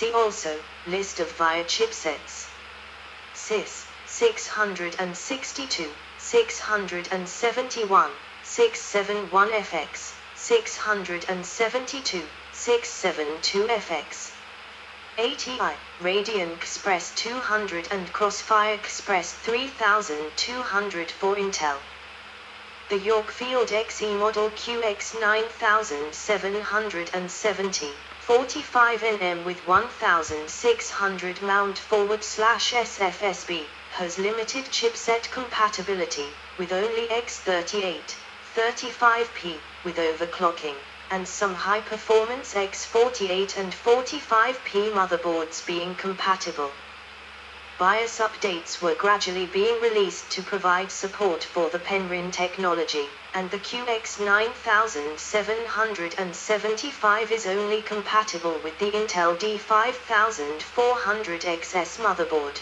See also, list of VIA chipsets. CIS, 662, 671, 671FX, 672, 672FX. ATI, Radeon Express 200 and Crossfire Express 3200 for Intel. The Yorkfield XE model QX9770, 45nm with 1600 mount/SFSB, has limited chipset compatibility, with only X38, 35P, with overclocking, and some high-performance X48 and 45P motherboards being compatible. BIOS updates were gradually being released to provide support for the Penryn technology, and the QX9775 is only compatible with the Intel D5400XS motherboard.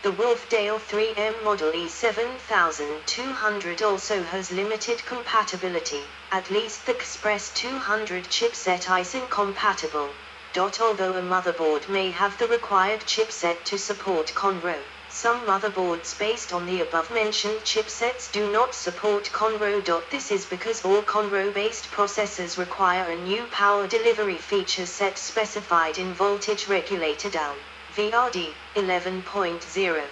The Wolfdale 3M Model E7200 also has limited compatibility, at least the Express 200 chipset is incompatible. Although a motherboard may have the required chipset to support Conroe, some motherboards based on the above-mentioned chipsets do not support Conroe. This is because all Conroe-based processors require a new power delivery feature set specified in Voltage Regulator Down, VRD 11.0.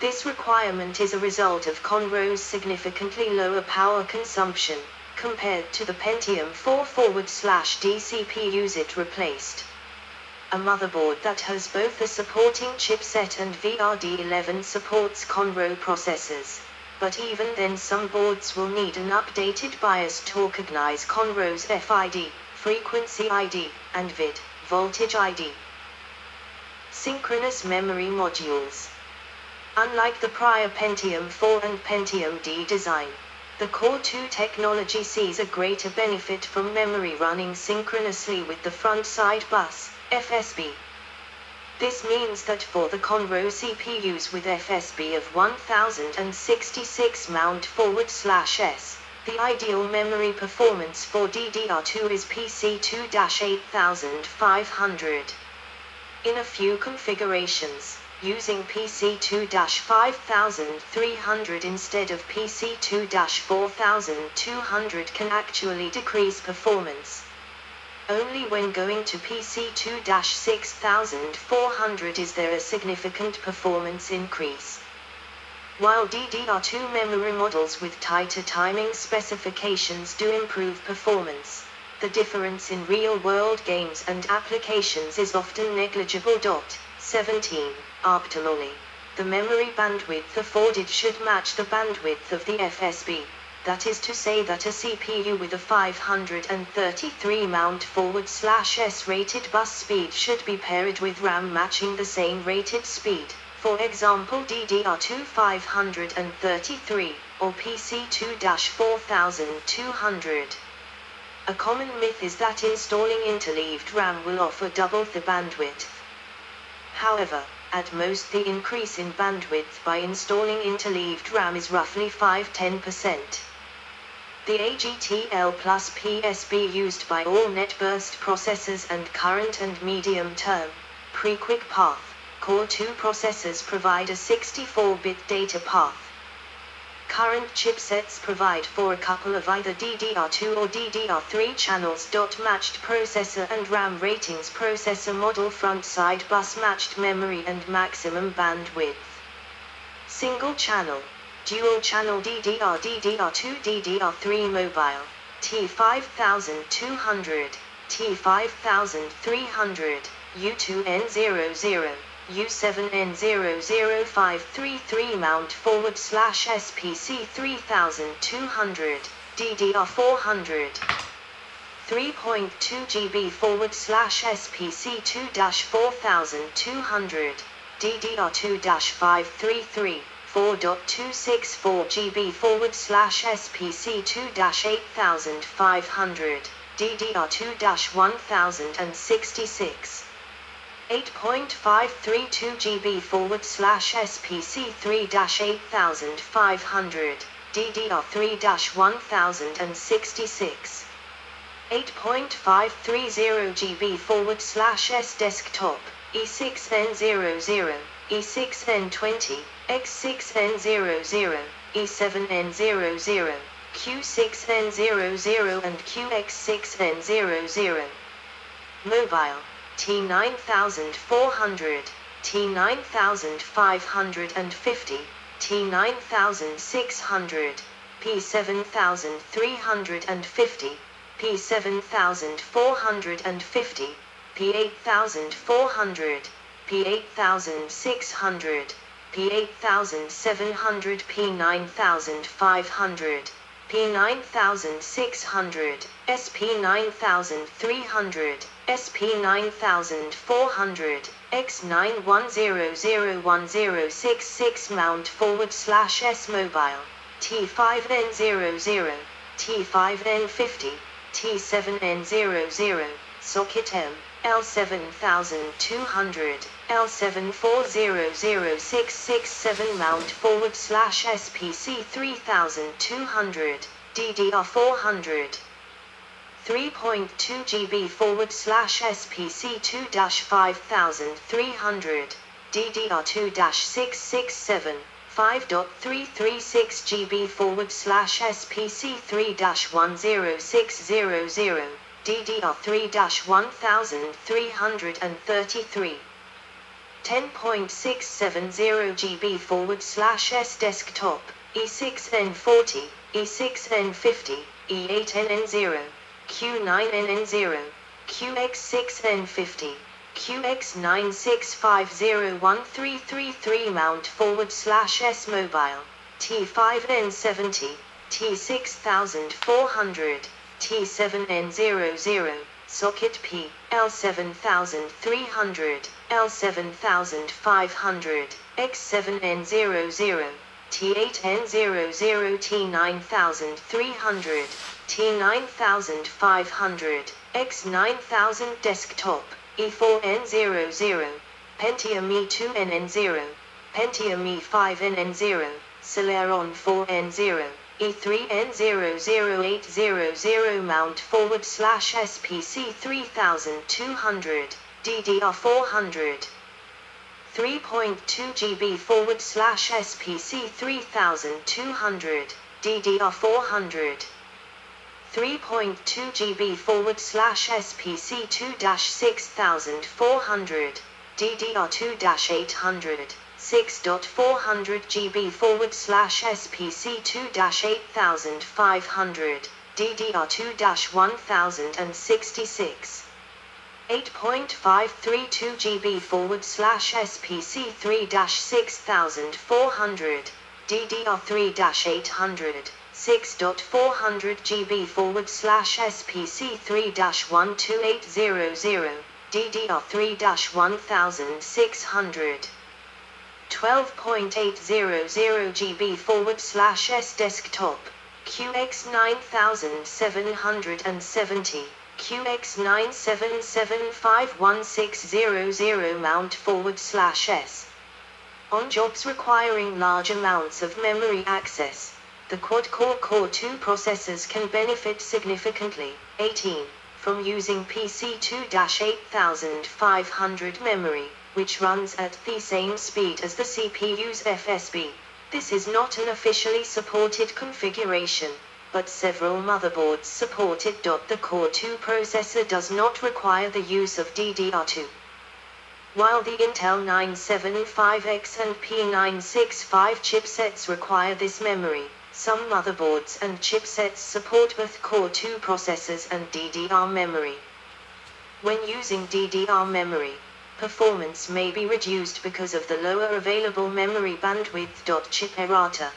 This requirement is a result of Conroe's significantly lower power consumption compared to the Pentium 4/D CPUs it replaced. A motherboard that has both a supporting chipset and VRD11 supports Conroe processors. But even then some boards will need an updated BIOS to recognize Conroe's FID, frequency ID, and VID, voltage ID. Synchronous memory modules. Unlike the prior Pentium 4 and Pentium D design, the Core 2 technology sees a greater benefit from memory running synchronously with the front-side bus, FSB. This means that for the Conroe CPUs with FSB of 1066 mount/s, the ideal memory performance for DDR2 is PC2-8500. In a few configurations, using PC2-5300 instead of PC2-4200 can actually decrease performance. Only when going to PC2-6400 is there a significant performance increase. While DDR2 memory models with tighter timing specifications do improve performance, the difference in real-world games and applications is often negligible. 17. Optimally, the memory bandwidth afforded should match the bandwidth of the FSB, that is to say that a CPU with a 533 mount/s rated bus speed should be paired with RAM matching the same rated speed, for example DDR2 533, or PC2-4200. A common myth is that installing interleaved RAM will offer double the bandwidth. However, at most the increase in bandwidth by installing interleaved RAM is roughly 5–10%. The AGTL plus PSB used by all netburst processors and current and medium-term, pre-quick path, Core 2 processors provide a 64-bit data path. Current chipsets provide for a couple of either DDR2 or DDR3 channels. Matched processor and RAM ratings. Processor model front-side bus matched memory and maximum bandwidth. Single channel, dual channel DDR, DDR2, DDR3 mobile, T5200, T5300, U2N00. U7N00533 mount/SPC 3200, DDR400. 3.2 GB/SPC 2-4200, DDR2-533, 4.264 GB/SPC 2-8500, DDR2-1066. 8.532 GB/SPC 3-8500, DDR3-1066. 8.530 GB/s desktop, E6N00, E6N20, X6N00, E7N00, Q6N00 and QX6N00. Mobile, T9400, T9550, T9600, P7350, P7450, P8400, P8600, P8700, P9500, P9600, SP9300, SP9400, X910010066 mount/S mobile, T5N00, T5N50, T7N00, socket M, L7200, L740066 mount/S PC3200, DDR400. 3.2 GB/s PC2-5300, DDR2-667, 5.336 GB/s PC3-10600, DDR3-1333. 10.670 GB/s desktop, E6N40, E6N50, E8NN0, Q9NN0, QX6N50, QX96501333 mount/S mobile, T5N70, T6400, T7N00, socket P, L7300, L7500, X7N00, T8N00, T9300, T9500, X9000 desktop, E4N00, Pentium E2NN0, Pentium E5NN0, Celeron 4N0, E3N00800 mount/S PC3200, DDR400. 3.2 GB/s PC3200, DDR400. 3.2 GB/s PC2-6400, DDR2-800, 6.400 GB/s PC2-8500, DDR2-1066. 8.532 GB/s PC3-6400, DDR3-800, 6.400 GB/s PC3-12800, DDR3-1600. 12.800 GB/s desktop, QX9770, QX977516000 mount/S. On jobs requiring large amounts of memory access, the quad-core Core 2 processors can benefit significantly. 18. From using PC2-8500 memory, which runs at the same speed as the CPU's FSB. This is not an officially supported configuration, but several motherboards support it. The Core 2 processor does not require the use of DDR2. While the Intel 975X and P965 chipsets require this memory, some motherboards and chipsets support both Core 2 processors and DDR memory. When using DDR memory, performance may be reduced because of the lower available memory bandwidth. Chip errata.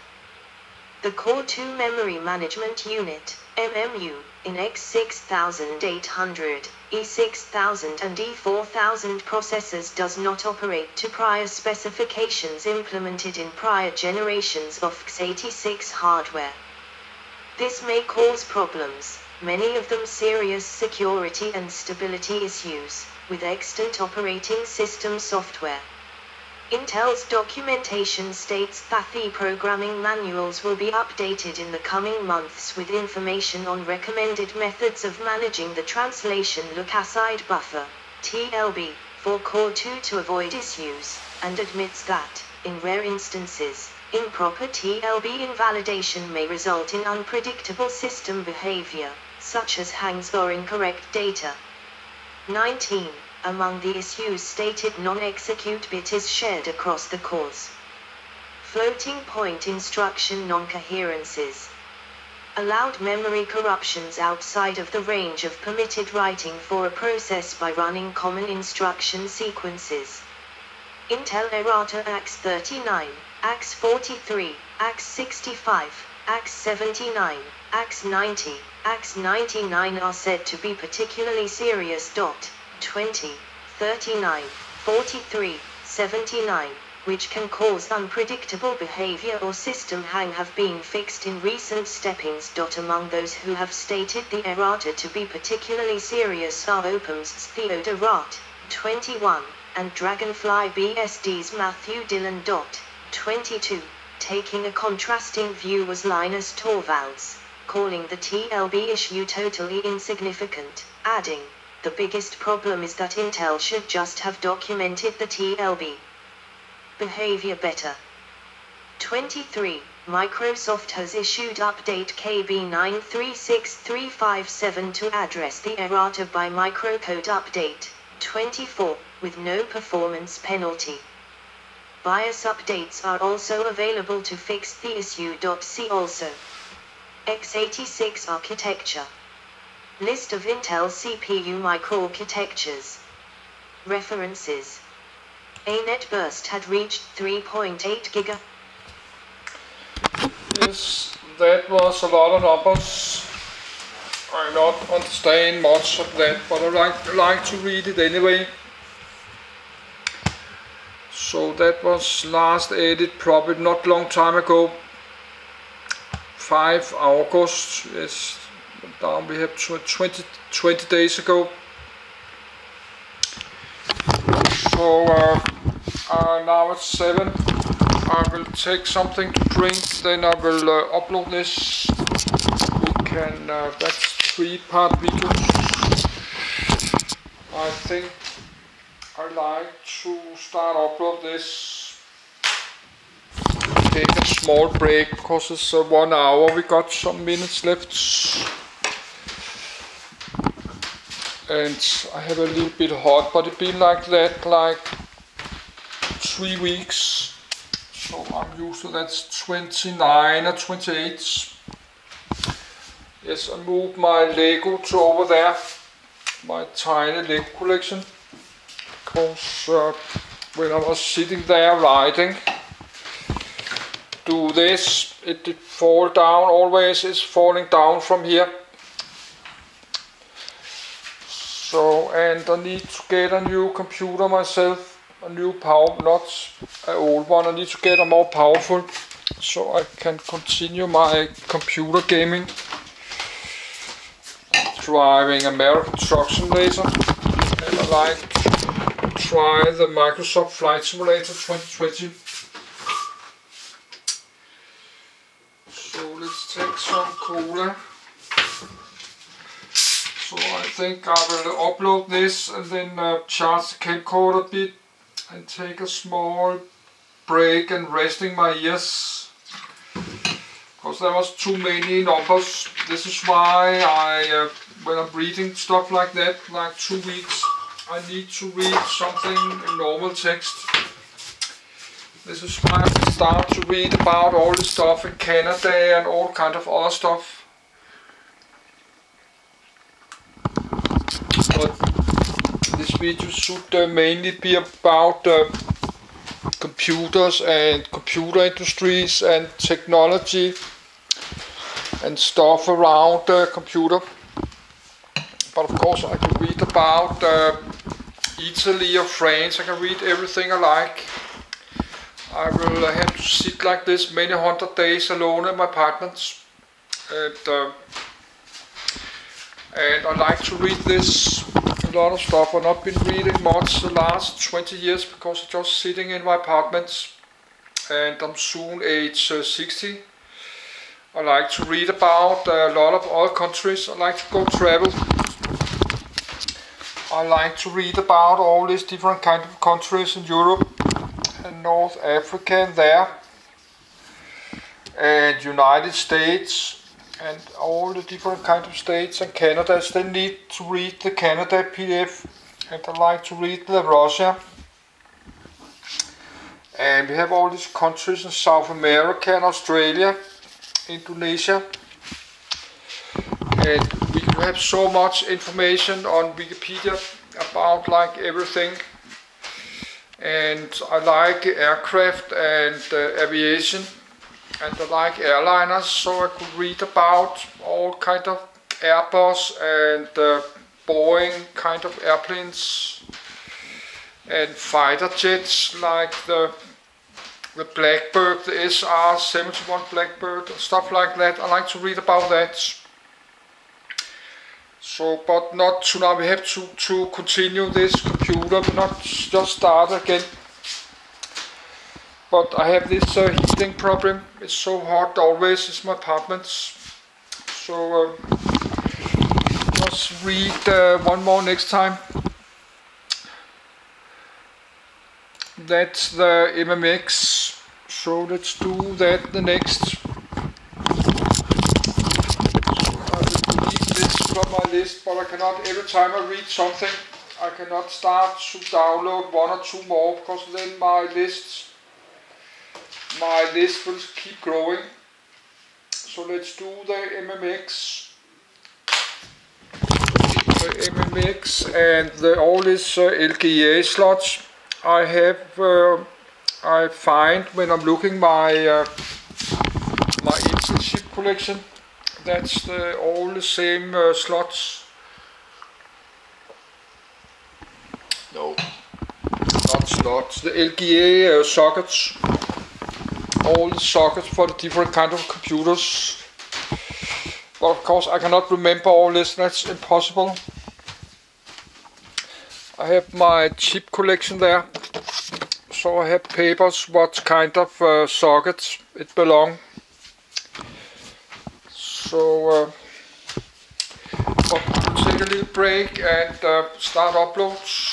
The Core 2 Memory Management Unit, MMU, in X6800, E6000 and E4000 processors does not operate to prior specifications implemented in prior generations of x86 hardware. This may cause problems, many of them serious security and stability issues, with extant operating system software. Intel's documentation states that the programming manuals will be updated in the coming months with information on recommended methods of managing the translation look-aside buffer, TLB, for Core 2 to avoid issues, and admits that, in rare instances, improper TLB invalidation may result in unpredictable system behavior, such as hangs or incorrect data. 19. Among the issues stated, non-execute bit is shared across the cores. Floating point instruction non-coherences. Allowed memory corruptions outside of the range of permitted writing for a process by running common instruction sequences. Intel errata AX39, AX43, AX65, AX79, AX90, AX99 are said to be particularly serious. 20, 39, 43, 79, which can cause unpredictable behavior or system hang, have been fixed in recent steppings. Among those who have stated the errata to be particularly serious are OpenS's Theodor Rat, 21, and Dragonfly BSD's Matthew Dillon. 22. Taking a contrasting view was Linus Torvalds, calling the TLB issue totally insignificant, adding, "The biggest problem is that Intel should just have documented the TLB behavior better." 23. Microsoft has issued update KB936357 to address the errata by microcode update. 24. With no performance penalty. BIOS updates are also available to fix the issue. See also x86 architecture. List of Intel CPU microarchitectures. References. A net burst had reached 3.8 giga. Yes, that was a lot of numbers. I not understand much of that, but I like to read it anyway. So that was last edit, probably not long time ago. 5 August, yes, down we have 20 days ago. So now it's 7. I will take something to drink, then I will upload this. We can, that's 3-part video. I think I like to start upload this. Take a small break because it's 1 hour. We got some minutes left. And I have a little bit hot, but it's been like that like 3 weeks. So I'm used to that's 29 or 28. Yes, I moved my Lego to over there. My tiny Lego collection. Because when I was sitting there writing, do this, it did fall down, always is falling down from here. So, and I need to get a new computer myself, a new power, not an old one. I need to get a more powerful, so I can continue my computer gaming. Driving American Truck Simulator, and I like to try the Microsoft Flight Simulator 2020. So let's take some cola. So I think I will upload this and then charge the camcorder a bit and take a small break and resting my ears. Because there was too many numbers. This is why I, when I'm reading stuff like that, like 2 weeks, I need to read something in normal text. This is why I start to read about all the stuff in Canada and all kind of other stuff. But this video should mainly be about computers and computer industries and technology and stuff around the computer. But of course I can read about Italy or France. I can read everything I like. I will have to sit like this many hundred days alone in my apartment. And I like to read this a lot of stuff. I've not been reading much the last 20 years because I'm just sitting in my apartment and I'm soon age 60. I like to read about a lot of other countries. I like to go travel. I like to read about all these different kind of countries in Europe and North Africa and there, and United States and all the different kind of states, and Canada. I still need to read the Canada PDF, and I like to read the Russia. And we have all these countries in South America and Australia, Indonesia. And we have so much information on Wikipedia about like everything. And I like aircraft and aviation, and I like airliners, so I could read about all kind of Airbus and Boeing kind of airplanes and fighter jets like the Blackbird, the SR-71 Blackbird, and stuff like that. I like to read about that. So, but not to now. We have to continue this computer, not just start again. But I have this heating problem. It's so hot always in my apartment. So let's read one more next time. That's the MMX. So let's do that the next. From my list, but I cannot, every time I read something, I cannot start to download one or two more, because then my list will keep growing. So let's do the MMX. The MMX and all these LGA slots I have. I find when I'm looking my Intel chip collection. That's all the same slots. No, not slots. The LGA sockets. All the sockets for the different kind of computers. But of course I cannot remember all this. That's impossible. I have my chip collection there. So I have papers what kind of sockets it belongs. So we'll take a little break and start uploads.